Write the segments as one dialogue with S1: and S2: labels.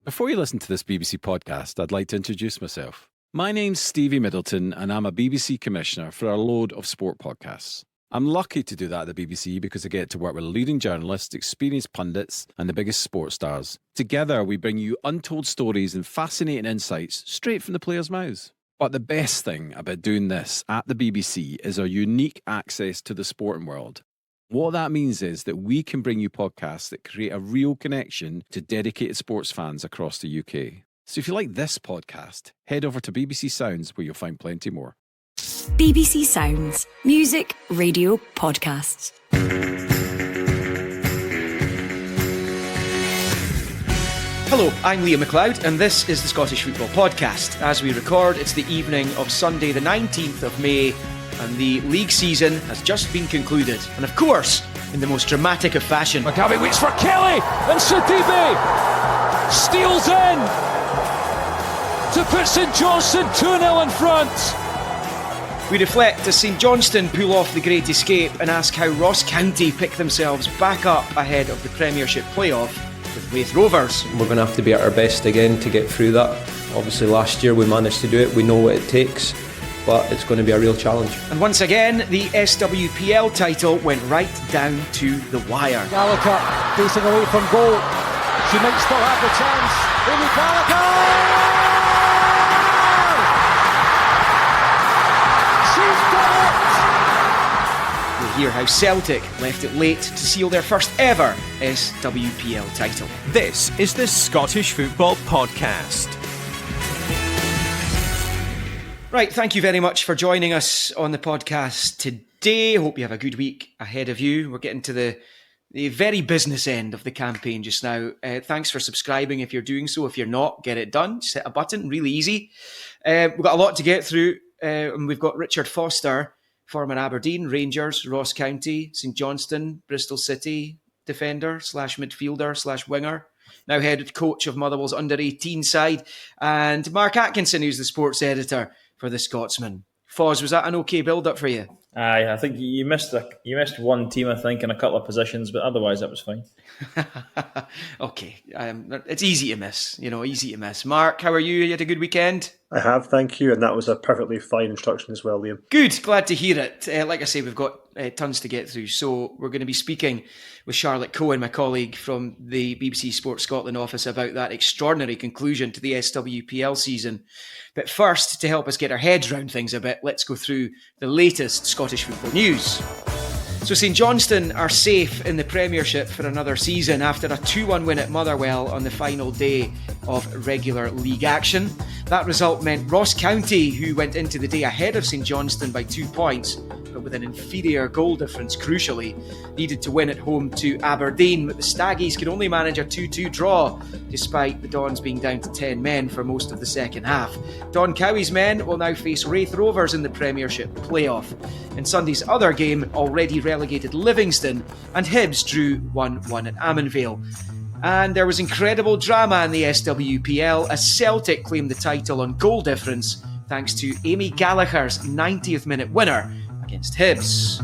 S1: Before you listen to this BBC podcast, I'd like to introduce myself. My name's Stevie Middleton, and I'm a BBC Commissioner for a load of sport podcasts. I'm lucky to do that at the BBC because I get to work with leading journalists, experienced pundits, and the biggest sports stars. Together, we bring you untold stories and fascinating insights straight from the players' mouths. But the best thing about doing this at the BBC is our unique access to the sporting world. What that means is that we can bring you podcasts that create a real connection to dedicated sports fans across the UK. So if you like this podcast, head over to BBC Sounds where you'll find plenty more.
S2: BBC Sounds. Music, radio, podcasts.
S3: Hello, I'm Liam McLeod, and this is the Scottish Football Podcast. As we record, it's the evening of Sunday, the 19th of May, and the league season has just been concluded. And of course, in the most dramatic of fashion,
S4: Maccabi waits for Kelly, and Sidibe steals in to put St Johnstone 2-0 in front.
S3: we reflect as St Johnstone pull off the Great Escape and ask how Ross County pick themselves back up ahead of the Premiership playoff with Raith Rovers.
S5: We're going to have to be at our best again to get through that. Obviously last year we managed to do it, we know what it takes, but it's going to be a real challenge.
S3: And once again, the SWPL title went right down to the wire.
S4: Gallagher facing away from goal. She might still have the chance. Amy Gallagher! She's done it!
S3: We'll hear how Celtic left it late to seal their first ever SWPL title.
S6: This is the Scottish Football Podcast.
S3: Right, thank you very much for joining us on the podcast today. Hope you have a good week ahead of you. We're getting to the very business end of the campaign just now. Thanks for subscribing if you're doing so. If you're not, get it done. Just hit a button, really easy. We've got a lot to get through. And we've got Richard Foster, former Aberdeen, Rangers, Ross County, St Johnstone, Bristol City, defender / midfielder / winger. Now head coach of Motherwell's under-18 side. And Mark Atkinson, who's the sports editor for the Scotsman. Foz, was that an okay build-up for you?
S7: Aye, I think you missed one team, I think, in a couple of positions, but otherwise that was fine.
S3: Okay, it's easy to miss, easy to miss. Mark, how are you? You had a good weekend?
S8: I have, thank you, and that was a perfectly fine instruction as well, Liam.
S3: Good, glad to hear it. Like I say, we've got tons to get through, so we're going to be speaking with Charlotte Cohen, my colleague from the BBC Sports Scotland office, about that extraordinary conclusion to the SWPL season. But first, to help us get our heads round things a bit, let's go through the latest Scottish football news. So St Johnstone are safe in the Premiership for another season after a 2-1 win at Motherwell on the final day of regular league action. That result meant Ross County, who went into the day ahead of St Johnstone by 2 points, but with an inferior goal difference crucially, needed to win at home to Aberdeen. But the Staggies could only manage a 2-2 draw, despite the Dons being down to 10 men for most of the second half. Don Cowie's men will now face Raith Rovers in the Premiership playoff. In Sunday's other game, already relegated Livingston and Hibs drew 1-1 at Ammanvale. And there was incredible drama in the SWPL as Celtic claimed the title on goal difference thanks to Amy Gallagher's 90th minute winner against Hibs.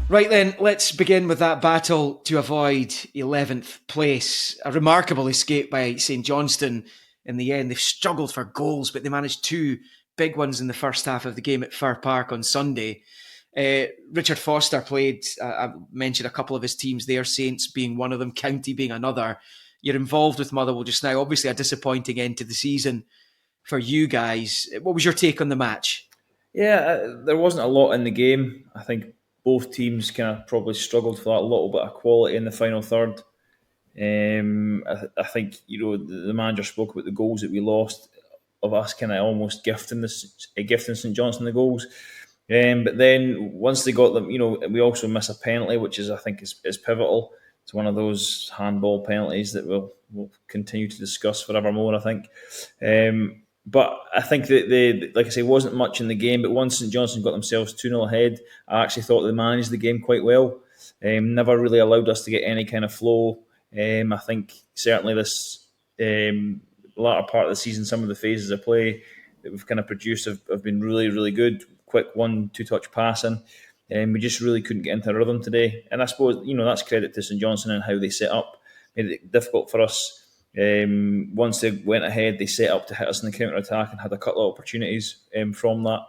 S3: Right then, let's begin with that battle to avoid 11th place. A remarkable escape by St Johnstone in the end. They've struggled for goals, but they managed 2 big ones in the first half of the game at Fir Park on Sunday. Richard Foster played, I mentioned a couple of his teams there, Saints being one of them, County being another. You're involved with Motherwell just now. Obviously a disappointing end to the season for you guys. What was your take on the match?
S7: Yeah, there wasn't a lot in the game. I think both teams kind of probably struggled for that little bit of quality in the final third. I think, the manager spoke about the goals that we lost, of us kind of almost gifting St Johnstone the goals. But then once they got them, we also miss a penalty, which I think is pivotal. It's one of those handball penalties that we'll continue to discuss forevermore, I think. But I think that like I say, wasn't much in the game. But once St Johnstone got themselves 2-0 ahead, I actually thought they managed the game quite well. Never really allowed us to get any kind of flow. I think certainly this latter part of the season, some of the phases of play that we've kind of produced have been really, really good. Quick 1-2 touch passing. We just really couldn't get into a rhythm today. And I suppose, that's credit to St Johnstone and how they set up. Made it difficult for us Once they went ahead, they set up to hit us in the counter-attack and had a couple of opportunities from that.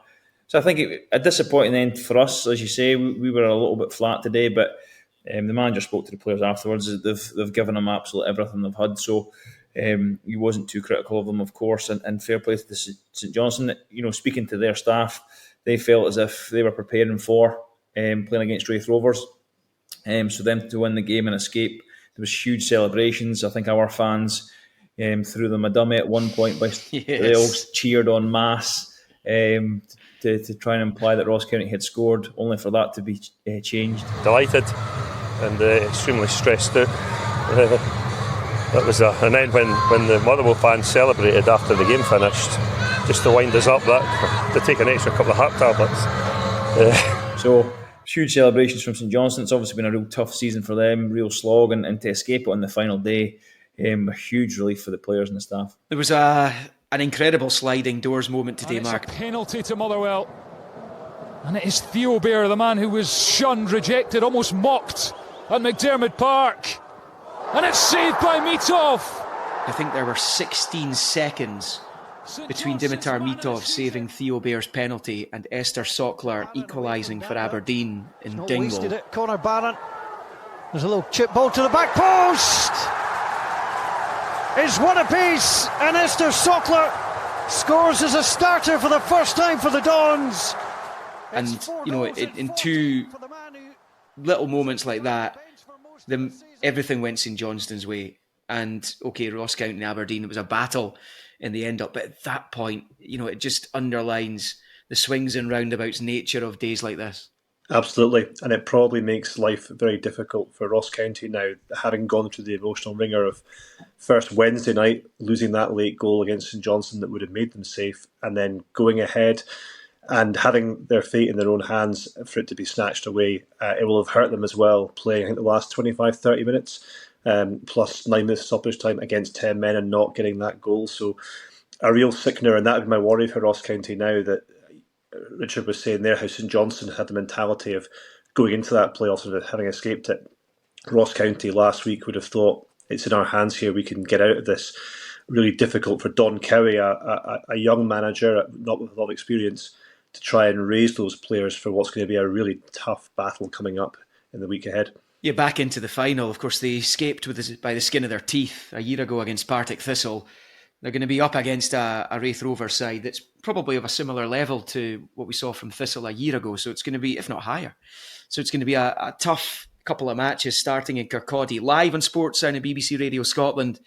S7: So I think a disappointing end for us. As you say, we were a little bit flat today, but the manager spoke to the players afterwards. They've given them absolutely everything they've had, so he wasn't too critical of them, of course, and fair play to St Johnstone. Speaking to their staff, they felt as if they were preparing for playing against Raith Rovers. So them to win the game and escape, there was huge celebrations. I think our fans threw them a dummy at one point, but they all cheered en masse to try and imply that Ross County had scored, only for that to be changed.
S9: Delighted and extremely stressed out. That was an end when the Motherwell fans celebrated after the game finished, just to wind us up, that to take an extra couple of heart tablets.
S7: So huge celebrations from St Johnstone. It's obviously been a real tough season for them, real slog, and to escape it on the final day, a huge relief for the players and the staff.
S3: There was an incredible sliding doors moment today,
S4: and it's
S3: Mark.
S4: A penalty to Motherwell. And it is Theo Bair, the man who was shunned, rejected, almost mocked at McDermott Park. And it's saved by Mitov.
S3: I think there were 16 seconds between Dimitar Mitov saving Theo Bair's penalty and Esther Sockler equalising for Aberdeen in Dingwall.
S10: Wasted it. Connor Barron. There's a little chip ball to the back post. It's one apiece, and Esther Sockler scores as a starter for the first time for the Dons.
S3: And in two little moments like that, everything went St Johnstone's way. And okay, Ross County and Aberdeen, it was a battle in the end up, but at that point, it just underlines the swings and roundabouts nature of days like this.
S8: Absolutely, and it probably makes life very difficult for Ross County now, having gone through the emotional ringer of first Wednesday night losing that late goal against St Johnstone that would have made them safe, and then going ahead and having their fate in their own hands for it to be snatched away. It will have hurt them as well, playing I think the last 25-30 minutes plus 9 minutes stoppage time against 10 men and not getting that goal. So a real sickener, and that would be my worry for Ross County now, that Richard was saying there how St Johnstone had the mentality of going into that playoff and having escaped it. Ross County last week would have thought, it's in our hands here, we can get out of this. Really difficult for Don Cowie, a young manager, not with a lot of experience, to try and raise those players for what's going to be a really tough battle coming up in the week ahead.
S3: Yeah, back into the final. Of course, they escaped by the skin of their teeth a year ago against Partick Thistle. They're going to be up against a Raith Rovers side that's probably of a similar level to what we saw from Thistle a year ago. So it's going to be, if not higher. So it's going to be a tough couple of matches starting in Kirkcaldy. Live on Sportsound and BBC Radio Scotland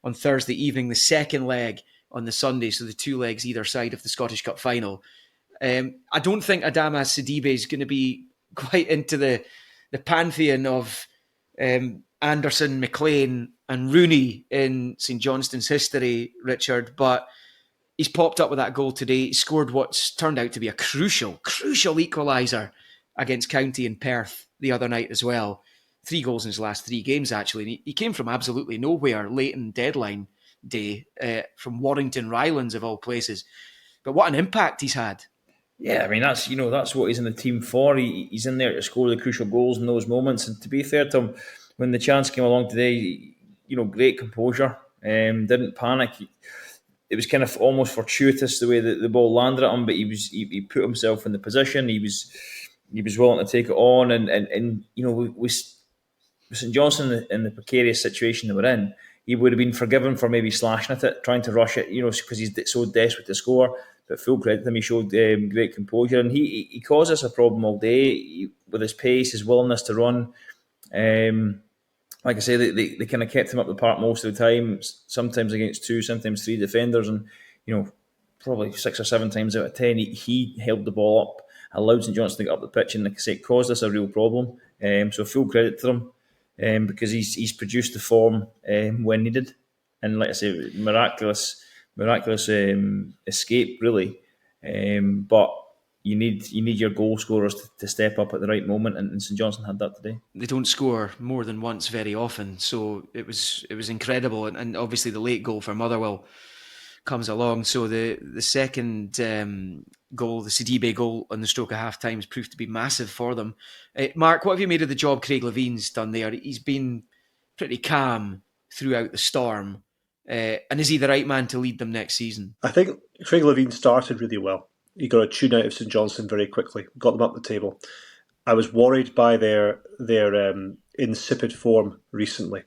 S3: on Thursday evening, the second leg on the Sunday. So the 2 legs either side of the Scottish Cup final. I don't think Adama Sidibe is going to be quite into the pantheon of Anderson, McLean and Rooney in St Johnstone's history, Richard, but he's popped up with that goal today. He scored what's turned out to be a crucial equaliser against County in Perth the other night as well. 3 goals in his last 3 games, actually. And he came from absolutely nowhere late in deadline day, from Warrington Rylands of all places. But what an impact he's had.
S7: Yeah, I mean, that's what he's in the team for. He's in there to score the crucial goals in those moments. And to be fair to him, when the chance came along today, great composure, didn't panic. It was kind of almost fortuitous the way that the ball landed at him, but he put himself in the position. He was willing to take it on, and with St Johnstone in the precarious situation that we're in, he would have been forgiven for maybe slashing at it, trying to rush it, because he's so desperate to score. But full credit to him, he showed great composure, and he caused us a problem all day with his pace, his willingness to run. Like I say, they kind of kept him up the park most of the time, sometimes against 2, sometimes 3 defenders, and probably 6 or 7 times out of 10, he held the ball up, allowed St Johnstone to get up the pitch, and like I say, it caused us a real problem. So full credit to him, because he's produced the form when needed, and like I say, miraculous escape, really. But you need your goal scorers to step up at the right moment, and St Johnstone had that today. They
S3: don't score more than once very often, so it was incredible. And obviously the late goal for Motherwell comes along. So the second goal, the Sidibe goal on the stroke of half time, has proved to be massive for them. Mark, what have you made of the job Craig Levine's done there? He's been pretty calm throughout the storm. And is he the right man to lead them next season?
S8: I think Craig Levein started really well. He got a tune out of St Johnstone very quickly, got them up the table. I was worried by their insipid form recently,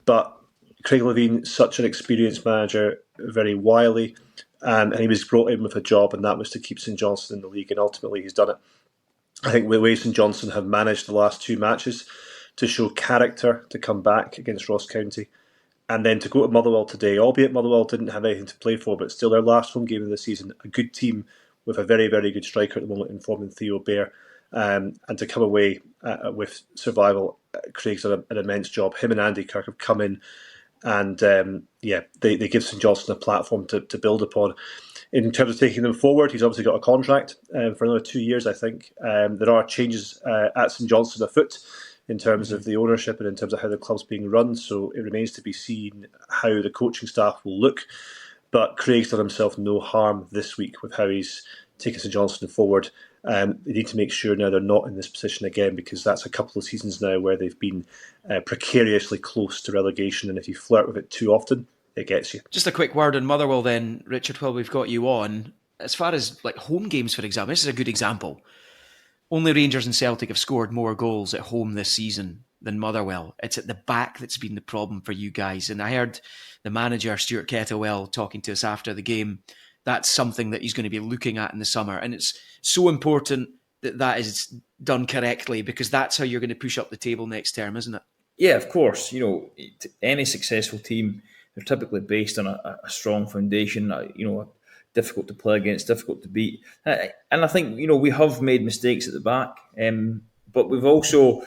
S8: but Craig Levein, such an experienced manager, very wily, and he was brought in with a job, and that was to keep St Johnstone in the league, and ultimately he's done it. I think the way St Johnstone have managed the last 2 matches to show character, to come back against Ross County, and then to go to Motherwell today, albeit Motherwell didn't have anything to play for, but still their last home game of the season, a good team with a very, very good striker at the moment in form in Theo Bair, and to come away with survival. Craig's done an immense job. Him and Andy Kirk have come in, and they give St Johnstone a platform to build upon. In terms of taking them forward, he's obviously got a contract for another 2 years, I think. There are changes at St Johnstone afoot in terms of the ownership and in terms of how the club's being run, so it remains to be seen how the coaching staff will look. But Craig's done himself no harm this week with how he's taken St Johnstone forward. They need to make sure now they're not in this position again, because that's a couple of seasons now where they've been precariously close to relegation, and if you flirt with it too often, it gets you.
S3: Just a quick word on Motherwell then, Richard, while we've got you on. As far as like home games, for example, this is a good example. Only Rangers and Celtic have scored more goals at home this season than Motherwell. It's at the back that's been the problem for you guys. And I heard the manager, Stuart Kettlewell, talking to us after the game. That's something that he's going to be looking at in the summer. And it's so important that that is done correctly, because that's how you're going to push up the table next term, isn't it?
S7: Yeah, of course. Any successful team, they're typically based on a strong foundation, difficult to play against, difficult to beat. And I think, we have made mistakes at the back. But we've also,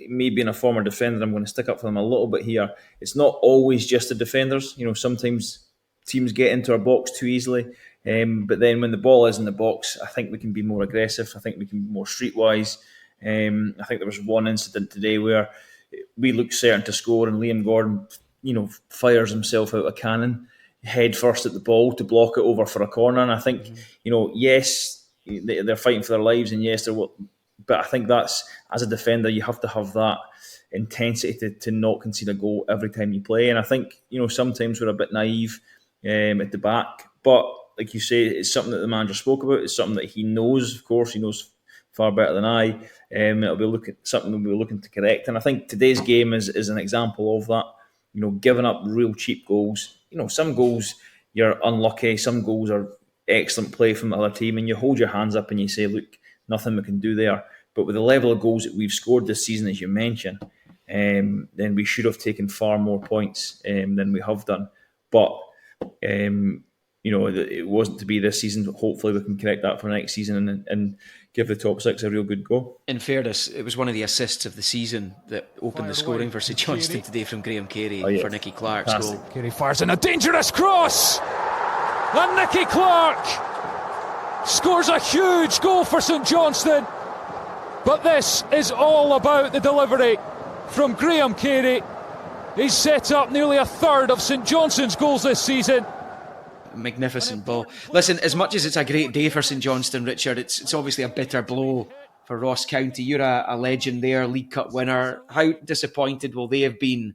S7: me being a former defender, I'm going to stick up for them a little bit here. It's not always just the defenders. Sometimes teams get into our box too easily. But then when the ball is in the box, I think we can be more aggressive. I think we can be more streetwise. I think there was one incident today where we looked certain to score, and Liam Gordon, fires himself out a cannon head first at the ball to block it over for a corner. And I think, yes, they're fighting for their lives, and yes, but I think that's, as a defender, you have to have that intensity to not concede a goal every time you play. And I think, sometimes we're a bit naive at the back. But like you say, it's something that the manager spoke about. It's something that he knows, of course, he knows far better than I. It'll be something we'll be looking to correct. And I think today's game is an example of that. Giving up real cheap goals. Some goals you're unlucky, some goals are excellent play from the other team, and you hold your hands up and you say, look, nothing we can do there. But with the level of goals that we've scored this season, as you mentioned, then we should have taken far more points than we have done. But it wasn't to be this season. Hopefully we can correct that for next season and give the top six a real good go.
S3: In fairness, it was one of the assists of the season that opened the scoring for St Johnstone today from Graham Carey for Nicky Clark's goal.
S4: Carey fires in a dangerous cross, and Nicky Clark scores a huge goal for St Johnstone. But this is all about the delivery from Graham Carey. He's set up nearly a third of St Johnstone's goals this season.
S3: Magnificent ball. Listen, as much as it's a great day for St Johnstone, Richard, it's obviously a bitter blow for Ross County. You're a legend there, League Cup winner. How disappointed will they have been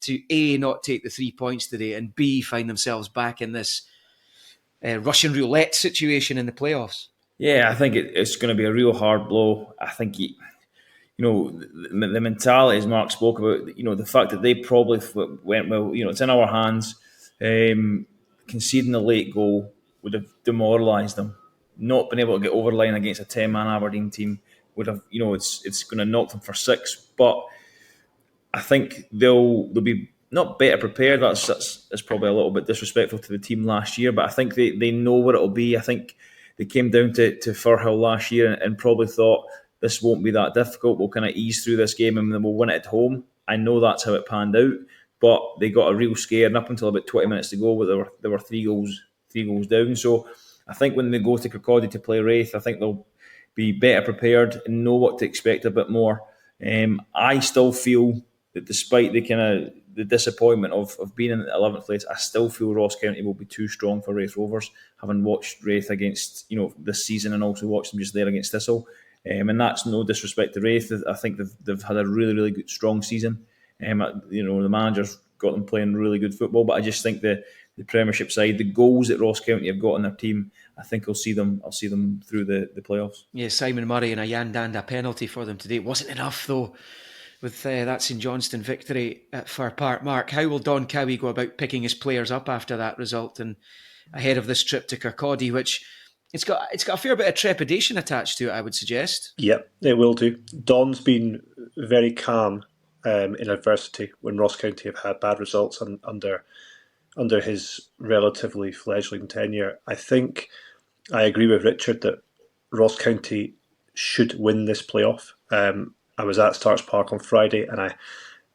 S3: to A, not take the 3 points today, and B, find themselves back in this Russian roulette situation in the playoffs?
S7: Yeah, I think it's going to be a real hard blow. I think the mentality, as Mark spoke about, the fact that they probably went, well, it's in our hands. Conceding a late goal would have demoralised them. Not being able to get over the line against a 10-man Aberdeen team would have, it's going to knock them for 6. But I think they'll be not better prepared. That's probably a little bit disrespectful to the team last year, but I think they know what it'll be. I think they came down to Firhill last year and probably thought this won't be that difficult. We'll kind of ease through this game and then we'll win it at home. I know that's how it panned out, but they got a real scare, and up until about 20 minutes to go, there were three goals down. So I think when they go to Kirkcaldy to play Raith, I think they'll be better prepared and know what to expect a bit more. I still feel that despite the disappointment of being in 11th place, I still feel Ross County will be too strong for Raith Rovers, having watched Raith against this season and also watched them just there against Thistle. And that's no disrespect to Raith. I think they've had a really, really good, strong season. The manager's got them playing really good football. But I just think the Premiership side, the goals that Ross County have got in their team, I think I'll see them through the playoffs.
S3: Yeah, Simon Murray and a Jan Danda penalty for them today. It wasn't enough though with that St Johnstone victory at Fir Park. Mark, how will Don Cowie go about picking his players up after that result and ahead of this trip to Kirkcaldy, which it's got a fair bit of trepidation attached to it, I would suggest.
S8: Yep, it will do. Don's been very calm in adversity when Ross County have had bad results under his relatively fledgling tenure. I think I agree with Richard that Ross County should win this playoff. I was at Starks Park on Friday, and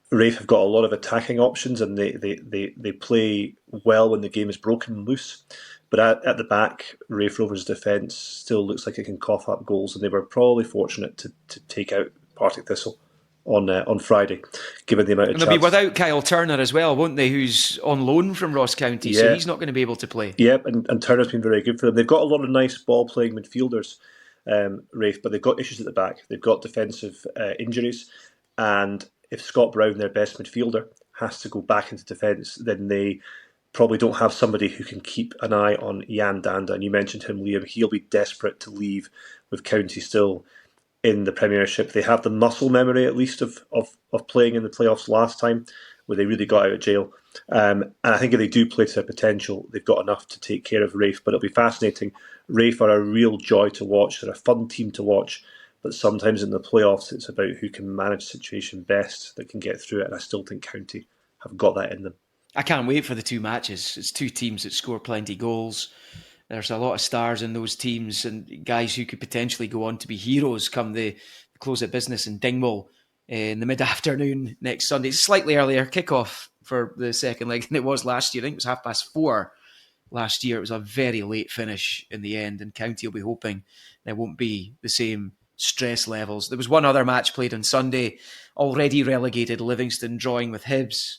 S8: Rafe have got a lot of attacking options, and they play well when the game is broken and loose. But at the back, Rafe Rovers' defence still looks like it can cough up goals, and they were probably fortunate to take out Partick Thistle on Friday, given the amount of
S3: and they'll be without Kyle Turner as well, won't they, who's on loan from Ross County, so he's not going to be able to play.
S8: Yep, and Turner's been very good for them. They've got a lot of nice ball-playing midfielders, Rafe, but they've got issues at the back. They've got defensive injuries, and if Scott Brown, their best midfielder, has to go back into defence, then they probably don't have somebody who can keep an eye on Jan Danda. And you mentioned him, Liam. He'll be desperate to leave with County still in the Premiership. They have the muscle memory, at least, of playing in the playoffs last time, where they really got out of jail. And I think if they do play to their potential, they've got enough to take care of Rafe. But it'll be fascinating. Rafe are a real joy to watch. They're a fun team to watch. But sometimes in the playoffs, it's about who can manage the situation best that can get through it. And I still think County have got that in them.
S3: I can't wait for the two matches. It's two teams that score plenty of goals. There's a lot of stars in those teams and guys who could potentially go on to be heroes come the close of business in Dingwall in the mid-afternoon next Sunday. It's a slightly earlier kickoff for the second leg than it was last year. I think it was 4:30 last year. It was a very late finish in the end, and County will be hoping there won't be the same stress levels. There was one other match played on Sunday, already relegated Livingston drawing with Hibs.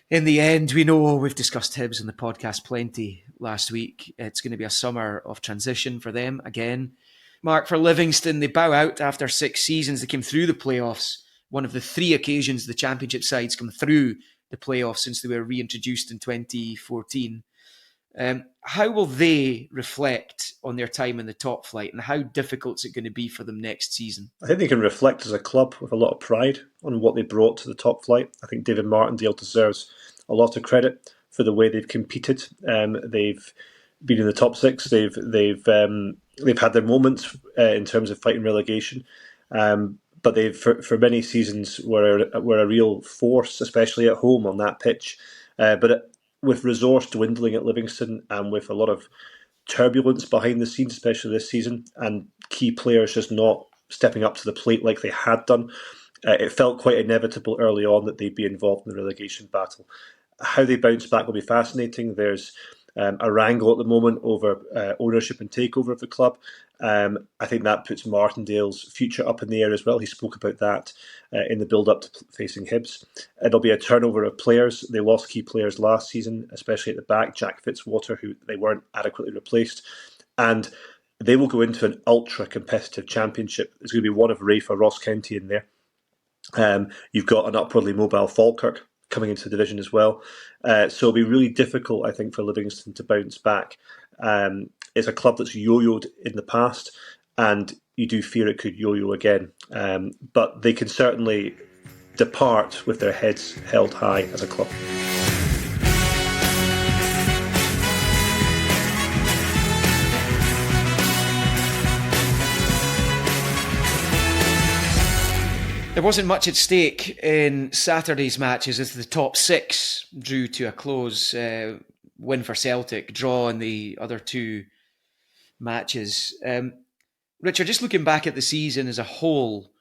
S3: In the end, we know we've discussed Hibs in the podcast plenty last week. It's going to be a summer of transition for them again. Mark, for Livingston, they bow out after 6 seasons. They came through the playoffs. One of the 3 occasions the championship sides come through the playoffs since they were reintroduced in 2014. How will they reflect on their time in the top flight, and how difficult is it going to be for them next season?
S8: I think they can reflect as a club with a lot of pride on what they brought to the top flight. I think David Martindale deserves a lot of credit for the way they've competed. They've been in the top 6. They've had their moments in terms of fighting relegation, but they've for many seasons were a real force, especially at home on that pitch. But with resource dwindling at Livingston and with a lot of turbulence behind the scenes, especially this season, and key players just not stepping up to the plate like they had done, it felt quite inevitable early on that they'd be involved in the relegation battle. How they bounce back will be fascinating. There's a wrangle at the moment over ownership and takeover of the club. I think that puts Martindale's future up in the air as well. He spoke about that in the build-up to facing Hibs. It'll be a turnover of players. They lost key players last season, especially at the back, Jack Fitzwater, who they weren't adequately replaced. And they will go into an ultra-competitive championship. There's going to be one of Rafe or Ross County in there. You've got an upwardly mobile Falkirk coming into the division as well. So it'll be really difficult, I think, for Livingston to bounce back. It's a club that's yo-yoed in the past, and you do fear it could yo-yo again. But they can certainly depart with their heads held high as a club.
S3: There wasn't much at stake in Saturday's matches as the top 6 drew to a close. Win for Celtic, draw in the other 2 matches. Richard, just looking back at the season as a whole,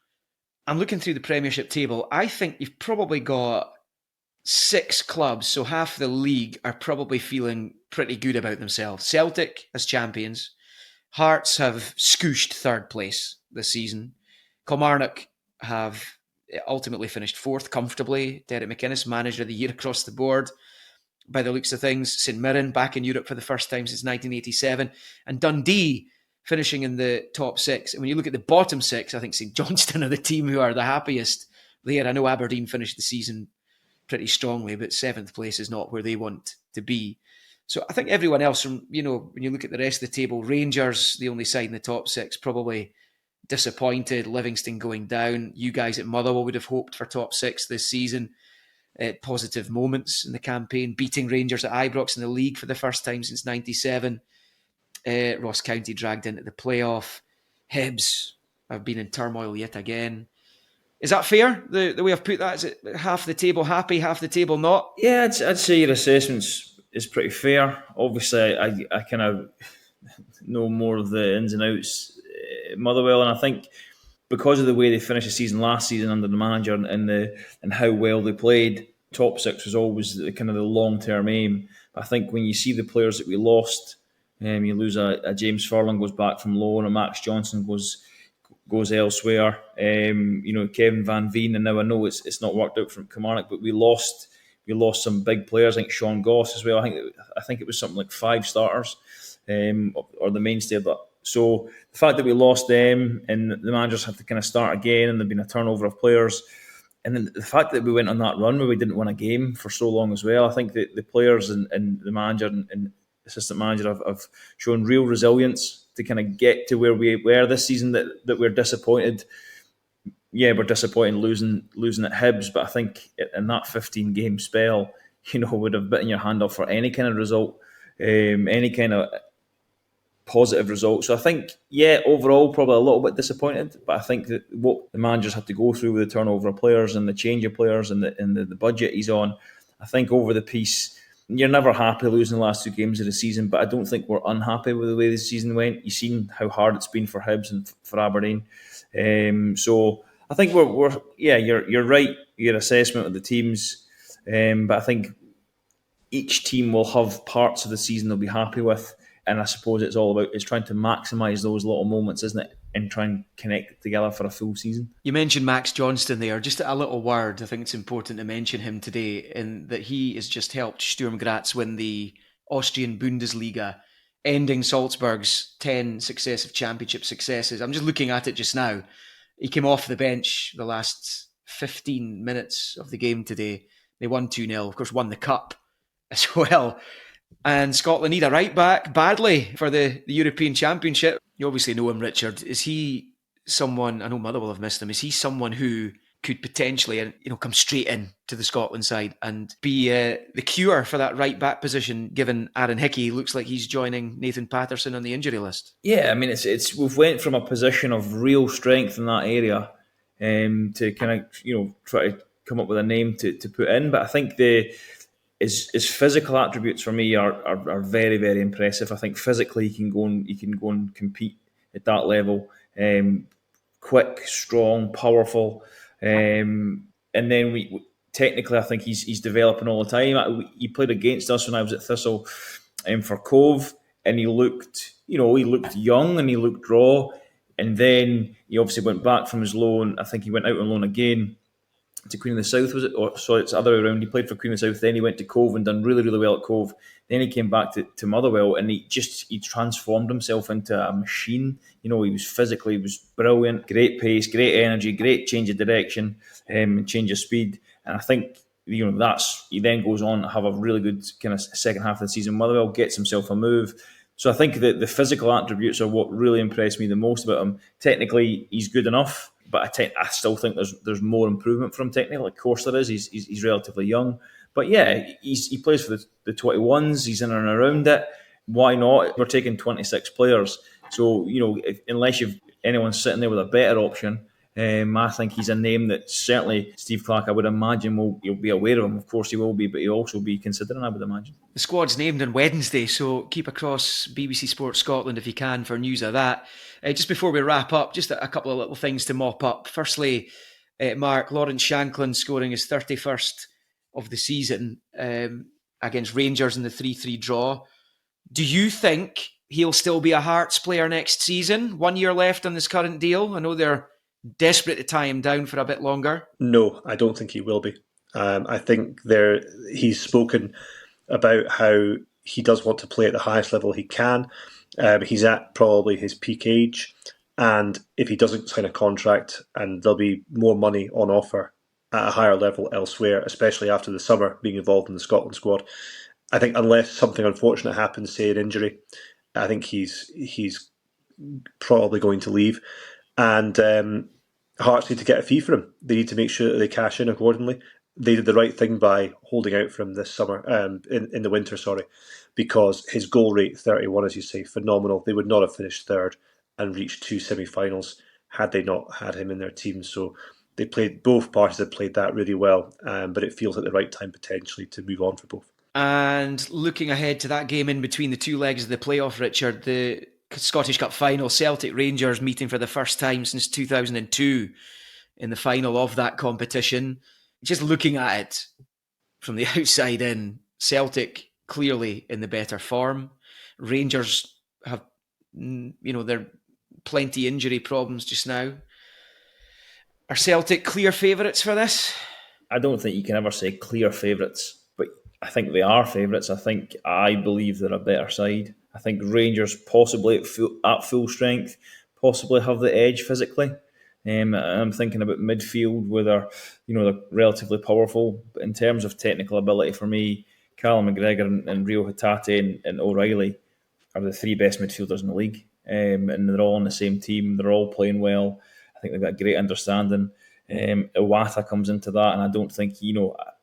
S3: I'm looking through the Premiership table. I think you've probably got 6 clubs, so half the league are probably feeling pretty good about themselves. Celtic as champions. Hearts have scooshed 3rd place this season. Kilmarnock have ultimately finished 4th comfortably. Derek McInnes, manager of the year across the board, by the looks of things. St Mirren back in Europe for the first time since 1987. And Dundee finishing in the top 6. And when you look at the bottom 6, I think St Johnstone are the team who are the happiest there. I know Aberdeen finished the season pretty strongly, but 7th place is not where they want to be. So I think everyone else, from when you look at the rest of the table, Rangers, the only side in the top 6, probably disappointed. Livingston going down. You guys at Motherwell would have hoped for top 6 this season. Positive moments in the campaign, beating Rangers at Ibrox in the league for the first time since '97. Ross County dragged into the playoff. Hibs have been in turmoil yet again. Is that fair, the way I've put that? Is it half the table happy, half the table not?
S7: Yeah, I'd say your assessment is pretty fair. Obviously, I kind of know more of the ins and outs at Motherwell, and I think because of the way they finished the season last season under the manager and how well they played, top 6 was always the long-term aim. I think when you see the players that we lost, you lose a James Furlong, goes back from loan, and Max Johnson goes elsewhere. Kevin Van Veen, and now I know it's not worked out from Kilmarnock, but we lost some big players. I think Sean Goss as well. I think it was something like 5 starters, or the mainstay of that. So the fact that we lost them and the managers had to kind of start again, and there'd been a turnover of players, and then the fact that we went on that run where we didn't win a game for so long as well, I think that the players and the manager and assistant manager have shown real resilience to kind of get to where we were this season. That we're disappointed. Yeah, we're disappointed losing at Hibs, but I think in that 15-game spell, would have bitten your hand off for any kind of result, any kind of positive result. So I think, overall probably a little bit disappointed, but I think that what the managers had to go through with the turnover of players and the change of players and the budget he's on, I think over the piece, you're never happy losing the last 2 games of the season, but I don't think we're unhappy with the way the season went. You've seen how hard it's been for Hibs and for Aberdeen. So I think you're right, your assessment of the teams, but I think each team will have parts of the season they'll be happy with. And I suppose it's all about trying to maximise those little moments, isn't it? And try and connect it together for a full season.
S3: You mentioned Max Johnston there. Just a little word. I think it's important to mention him today, in that he has just helped Sturm Graz win the Austrian Bundesliga, ending Salzburg's 10 successive championship successes. I'm just looking at it just now. He came off the bench the last 15 minutes of the game today. They won 2-0. Of course, won the cup as well. And Scotland need a right back badly for the European Championship. You obviously know him, Richard. Is he someone, I know Motherwell have missed him, is he someone who could potentially come straight in to the Scotland side and be the cure for that right back position, given Aaron Hickey looks like he's joining Nathan Patterson on the injury list?
S7: Yeah, I mean, it's we've went from a position of real strength in that area to kind of, try to come up with a name to put in. But I think his physical attributes for me are very, very impressive. I think physically he can go and compete at that level. Quick, strong, powerful, and then technically I think he's developing all the time. He played against us when I was at Thistle for Cove, and he looked young and he looked raw. And then he obviously went back from his loan. I think he went out on loan again to Queen of the South, was it? Or sorry, it's the other way around. He played for Queen of the South, then he went to Cove and done really, really well at Cove. Then he came back to Motherwell, and he transformed himself into a machine. He was brilliant, great pace, great energy, great change of direction, and change of speed. And I think he then goes on to have a really good kind of second half of the season. Motherwell gets himself a move. So I think that the physical attributes are what really impressed me the most about him. Technically, he's good enough, but I still think there's more improvement from technically. Of course there is. He's relatively young. But yeah, he plays for the 21s. He's in and around it. Why not? We're taking 26 players. So, unless anyone's sitting there with a better option, I think he's a name that certainly Steve Clarke, I would imagine, you'll be aware of him. Of course he will be, but he'll also be considering, I would imagine.
S3: The squad's named on Wednesday, so keep across BBC Sport Scotland if you can for news of that. Just before we wrap up, just a couple of little things to mop up. Firstly, Mark, Lawrence Shanklin scoring his 31st of the season against Rangers in the 3-3 draw. Do you think he'll still be a Hearts player next season? 1 year left on this current deal. I know they're desperate to tie him down for a bit longer.
S8: No, I don't think he will be. I think he's spoken about how he does want to play at the highest level he can. He's at probably his peak age, and if he doesn't sign a contract and there'll be more money on offer at a higher level elsewhere, especially after the summer being involved in the Scotland squad. I think unless something unfortunate happens, say an injury, I think he's probably going to leave. And Hearts need to get a fee for him. They need to make sure that they cash in accordingly. They did the right thing by holding out for him this summer, in the winter, because his goal rate, 31, as you say, phenomenal. They would not have finished third and reached 2 semi-finals had they not had him in their team. So both parties have played that really well, but it feels like the right time potentially to move on for both.
S3: And looking ahead to that game in between the two legs of the playoff, Richard, the Scottish Cup final, Celtic Rangers meeting for the first time since 2002 in the final of that competition. Just looking at it from the outside in, Celtic clearly in the better form. Rangers have, they're plenty injury problems just now. Are Celtic clear favourites for this?
S7: I don't think you can ever say clear favourites, but I think they are favourites. I believe they're a better side. I think Rangers possibly at full strength, possibly have the edge physically. I'm thinking about midfield where they're relatively powerful. But in terms of technical ability, for me, Callum McGregor and Rio Hatate and O'Reilly are the three best midfielders in the league. And they're all on the same team. They're all playing well. I think they've got a great understanding. Iwata comes into that, and I don't think,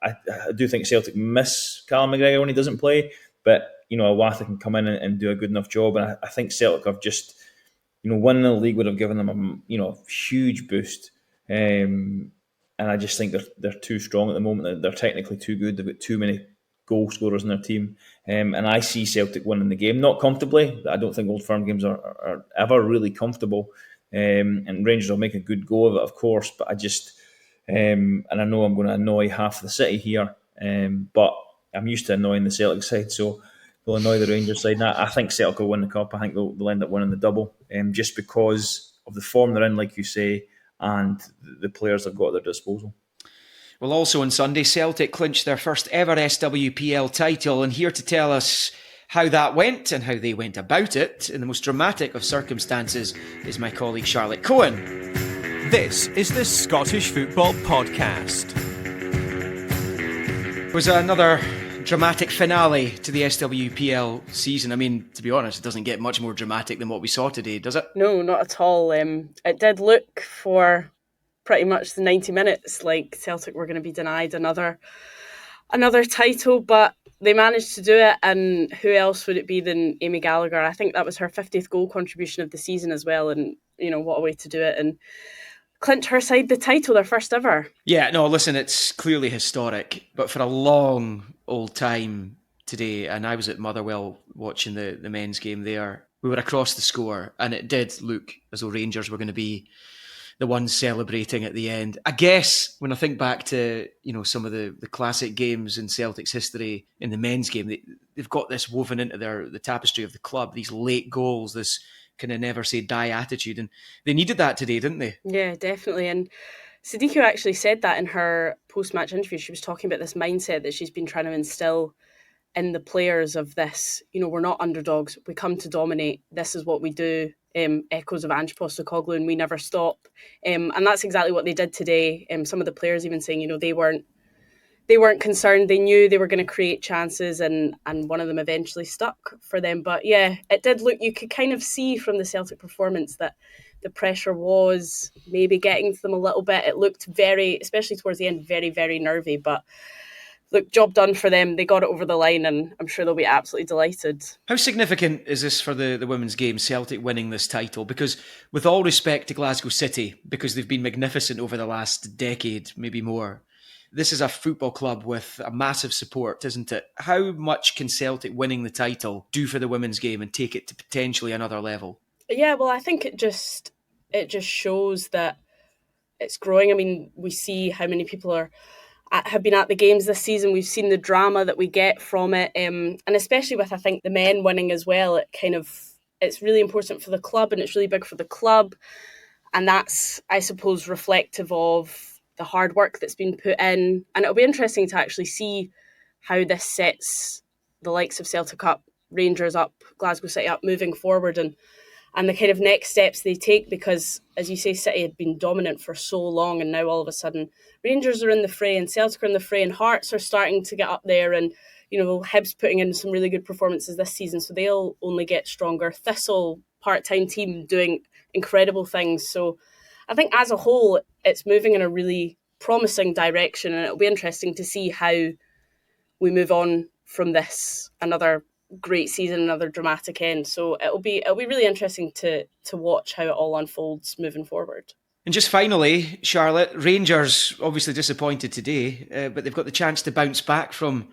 S7: I do think Celtic miss Callum McGregor when he doesn't play, but, Iwata can come in and do a good enough job. And I think Celtic have just, winning the league would have given them a huge boost. And I just think they're too strong at the moment. They're technically too good. They've got too many goal scorers in their team. And I see Celtic winning the game. Not comfortably. I don't think Old Firm games are ever really comfortable. And Rangers will make a good go of it, of course. But I just, and I know I'm going to annoy half the city here, but I'm used to annoying the Celtic side, so they'll annoy the Rangers side. And I think Celtic will win the cup. I think they'll end up winning the double, just because of the form they're in, like you say, and the players they've got at their disposal.
S3: Well, also on Sunday, Celtic clinched their first ever SWPL title, and here to tell us how that went and how they went about it in the most dramatic of circumstances is my colleague Charlotte Cohen.
S6: This is the Scottish Football Podcast.
S3: It was another dramatic finale to the SWPL season. I mean, to be honest, it doesn't get much more dramatic than what we saw today, does it?
S11: No, not at all. It did look for pretty much the 90 minutes like Celtic were going to be denied another title, but they managed to do it, and who else would it be than Amy Gallagher? I think that was her 50th goal contribution of the season as well, and what a way to do it, and clinch her side the title, their first ever.
S3: Yeah, no, listen, it's clearly historic, but for a long old time today, and I was at Motherwell watching the men's game there, we were across the score, and it did look as though Rangers were going to be the ones celebrating at the end. I guess when I think back to some of the classic games in Celtic's history in the men's game, they've got this woven into the tapestry of the club, these late goals, this kind of never say die attitude, and they needed that today, didn't they?
S11: Yeah, definitely. And Sadiko actually said that in her post-match interview. She was talking about this mindset that she's been trying to instill in the players of this, we're not underdogs, we come to dominate, this is what we do. Echoes of Ange Postecoglou, and we never stop, and that's exactly what they did today. Some of the players even saying, they weren't concerned. They knew they were going to create chances, and one of them eventually stuck for them. But yeah, it did look. You could kind of see from the Celtic performance that the pressure was maybe getting to them a little bit. It looked very, especially towards the end, very, very nervy. But look, job done for them. They got it over the line, and I'm sure they'll be absolutely delighted.
S3: How significant is this for the women's game, Celtic winning this title? Because with all respect to Glasgow City, because they've been magnificent over the last decade, maybe more, this is a football club with a massive support, isn't it? How much can Celtic winning the title do for the women's game and take it to potentially another level?
S11: Yeah, well, I think it just shows that it's growing. I mean, we see how many people have been at the games this season. We've seen the drama that we get from it, and especially with, I think, the men winning as well. It's really important for the club, and it's really big for the club, and that's, I suppose, reflective of the hard work that's been put in. And it'll be interesting to actually see how this sets the likes of Celtic up, Rangers up, Glasgow City up moving forward. And and the kind of next steps they take, because, as you say, City had been dominant for so long, and now all of a sudden Rangers are in the fray and Celtic are in the fray and Hearts are starting to get up there, and Hibs putting in some really good performances this season, so they'll only get stronger. Thistle, part-time team, doing incredible things. So I think as a whole it's moving in a really promising direction, and it'll be interesting to see how we move on from this. Another great season, another dramatic end. So it'll be really interesting to watch how it all unfolds moving forward.
S3: And just finally, Charlotte, Rangers obviously disappointed today, but they've got the chance to bounce back from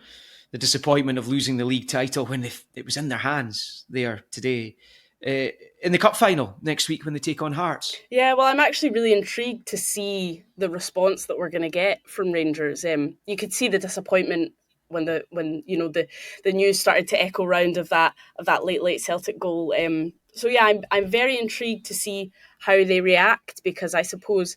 S3: the disappointment of losing the league title when it was in their hands there today. In the cup final next week when they take on Hearts.
S11: Yeah, well, I'm actually really intrigued to see the response that we're going to get from Rangers. You could see the disappointment when the news started to echo round of that late Celtic goal. So yeah, I'm very intrigued to see how they react, because I suppose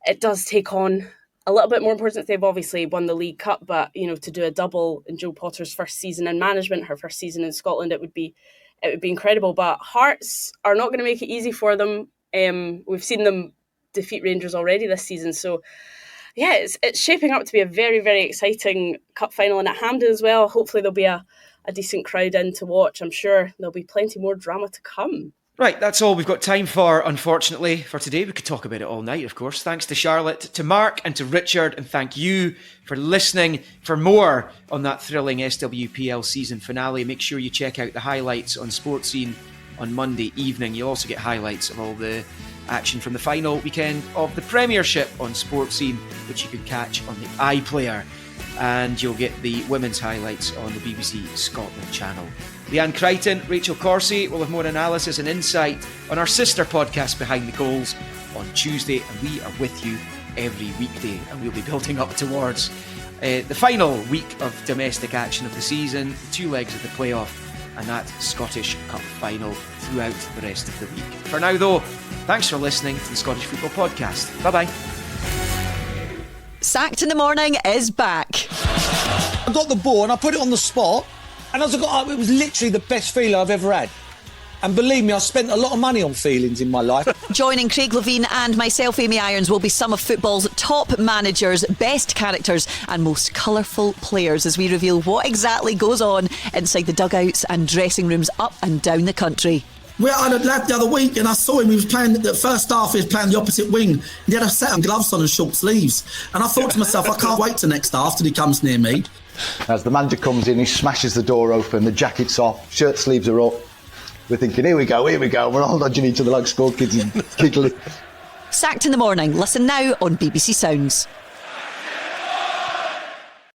S11: it does take on a little bit more importance. They've obviously won the League Cup, but to do a double in Joe Potter's first season in management, her first season in Scotland, it would be incredible. But Hearts are not going to make it easy for them. We've seen them defeat Rangers already this season, so yeah, it's shaping up to be a very, very exciting cup final, and at Hampden as well. Hopefully there'll be a decent crowd in to watch. I'm sure there'll be plenty more drama to come.
S3: Right, that's all we've got time for, unfortunately, for today. We could talk about it all night, of course. Thanks to Charlotte, to Mark and to Richard, and thank you for listening. For more on that thrilling SWPL season finale, make sure you check out the highlights on Sportscene on Monday evening. You'll also get highlights of all the action from the final weekend of the Premiership on Sportscene, which you can catch on the iPlayer. And you'll get the women's highlights on the BBC Scotland channel. Leanne Crichton, Rachel Corsie will have more analysis and insight on our sister podcast Behind the Goals on Tuesday, and we are with you every weekday, and we'll be building up towards the final week of domestic action of the season, the two legs of the playoff, and that Scottish Cup final throughout the rest of the week. For now though, thanks for listening to the Scottish Football Podcast. Bye bye.
S12: Sacked in the Morning is back.
S10: I got the ball and I put it on the spot, and it was literally the best feeling I've ever had. And believe me, I spent a lot of money on feelings in my life.
S12: Joining Craig Levine and myself, Amy Irons, will be some of football's top managers, best characters and most colourful players, as we reveal what exactly goes on inside the dugouts and dressing rooms up and down the country.
S13: We had a lad the other week and I saw him, he was playing, the first half he was playing the opposite wing. He had a set of gloves on and short sleeves. And I thought to myself, I can't wait till next half till he comes near me.
S14: As the manager comes in, he smashes the door open, the jacket's off, shirt sleeves are up. We're thinking, here we go. We're all nudging each other like school kids and giggling.
S12: Sacked in the Morning. Listen now on BBC Sounds.